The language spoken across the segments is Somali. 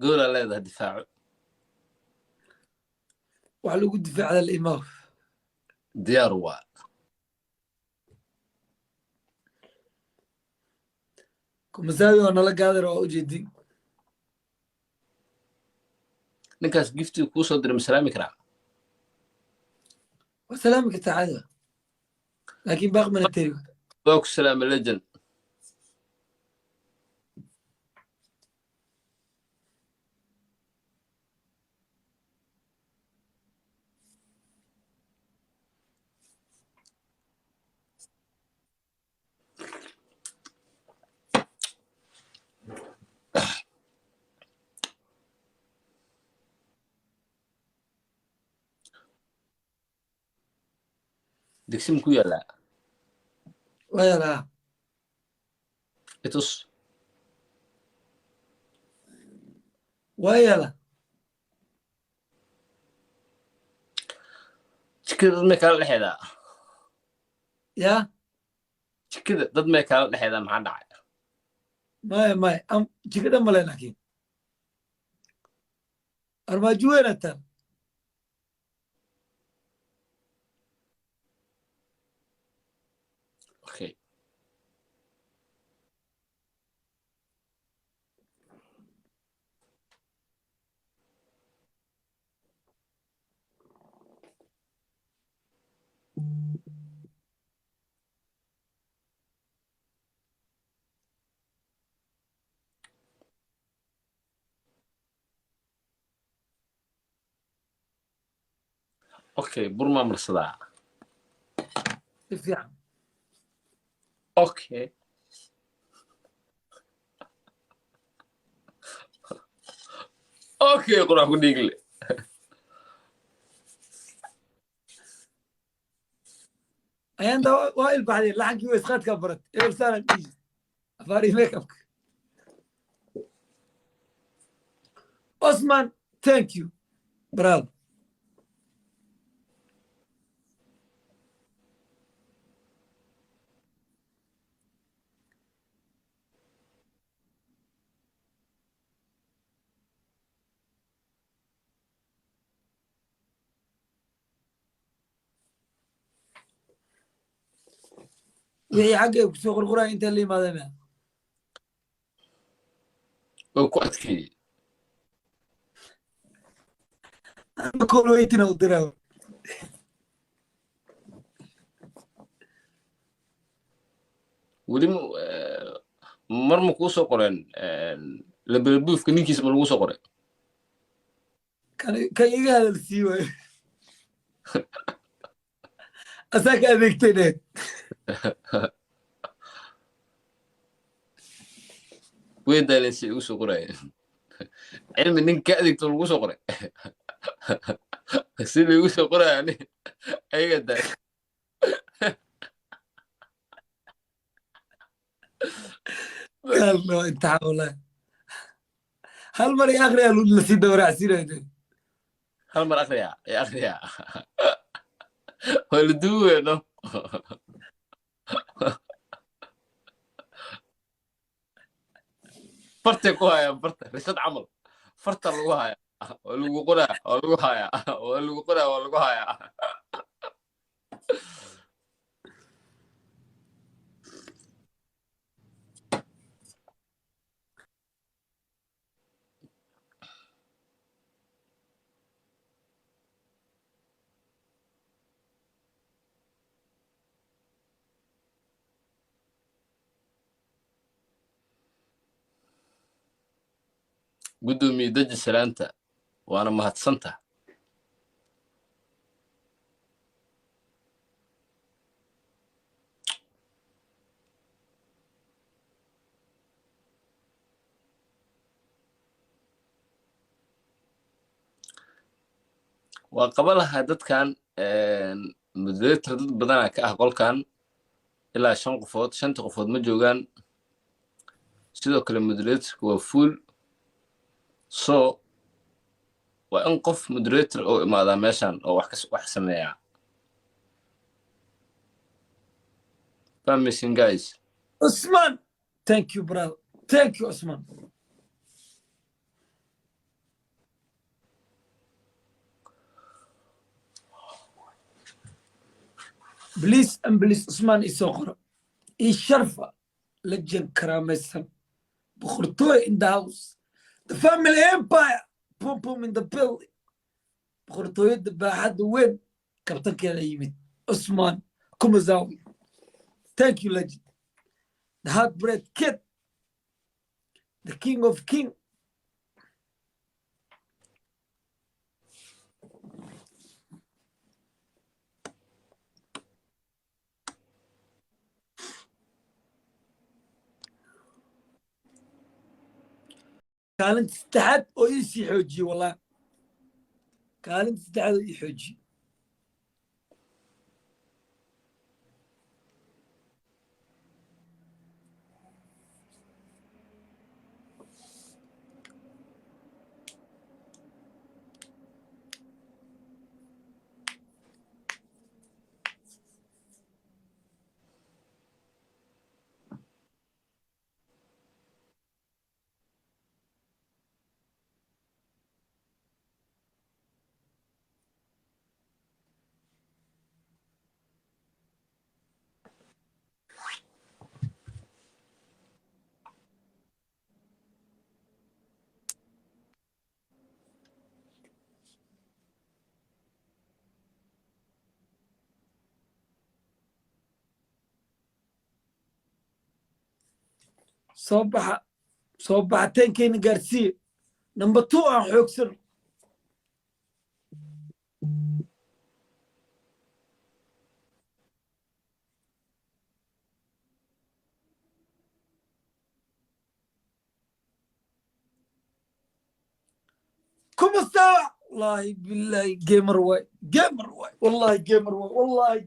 قول الله هذا دفاع وعلى قد دفاع على الإمام ديار waa كمساوي وأنا لا قادر أوجدي ninkaas giftii kuu soo diray masalaami karaa وسلامك تعالى لكن باقي من التريو waa ku salaama legend digsi muku yaalaa ويا لا itus ويا لا jikada dad may kala dhexeedaa يا jikada dad may kala dhexeedaa maxaa dhacay ما أم كده ملا لكن أرماجوين أنت okay okay burma marsadaa في عام okay okay qurax ku dhiigle أيام ده وائل بعدين لحن كيو إسقاط كبرت إيه سنة دي أفاري ميك أب عثمان ثانك يو برافو وهي حقك سوق القرآن أنت اللي ماذا ما oo ku adkeeyey أنا كل ويتنا ودراو weli mar ma kuu soo qoreen labelbuufka ninkiisa ma lagu soo qoray كان يجي هذا السيوة أساك أذكتني way daaleen si ugu soo qorayeen cilmi nin ka adigto lagu soo qoray si lagu soo qoraya ayaga daa قال له أنت حاول هل مرة آخر قالوا لي سيد دورة عسيرة hal mar akhriyaa ee akhriyaa waa la duuweeno fartay ku hayaan farta risad camal farta lagu hayaa waa lagu qoraa waa lagu hayaa waa lagu qoraa waa lagu hayaa gudoomiye daji salaanta waana mahadsanta waa qaba lahaa dadkan moderator dad badana ka ah qolkan ilaa 5 qofood 5 qofood ma joogaan sidoo kale moderatorku waa full so waa in qof moderator oo imaada meeshan oo wax sameeya permission guys عثمان ثانك يو برافو ثانك يو عثمان بليز ام بليز عثمان يسوقر اي شرفه لجن كراميسن بخرطوي in the house the family empire boom boom in the building بخرطوي دباحد وين كابتن كده يمين عثمان كومزاوي thank you legend the heartbreak kid the king of king كانت تستحد ويسي حجي والله كانت تستحد ويحجي صبحتين كين جارسيا نمبر 2 عن حوكسر كم استوى والله بالله جيمر واي والله جيمر واي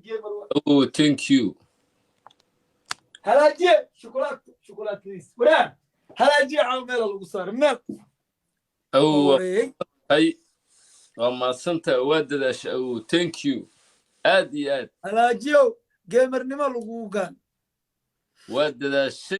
Oh, thank you. هلا جي شوكولاتة ليس وران هلا جي عامل القصار مال Oh, هاي ما سنت وادداش. Oh, thank you. aad iyo aad هلا جيو جيمر نما لغوغان وادداش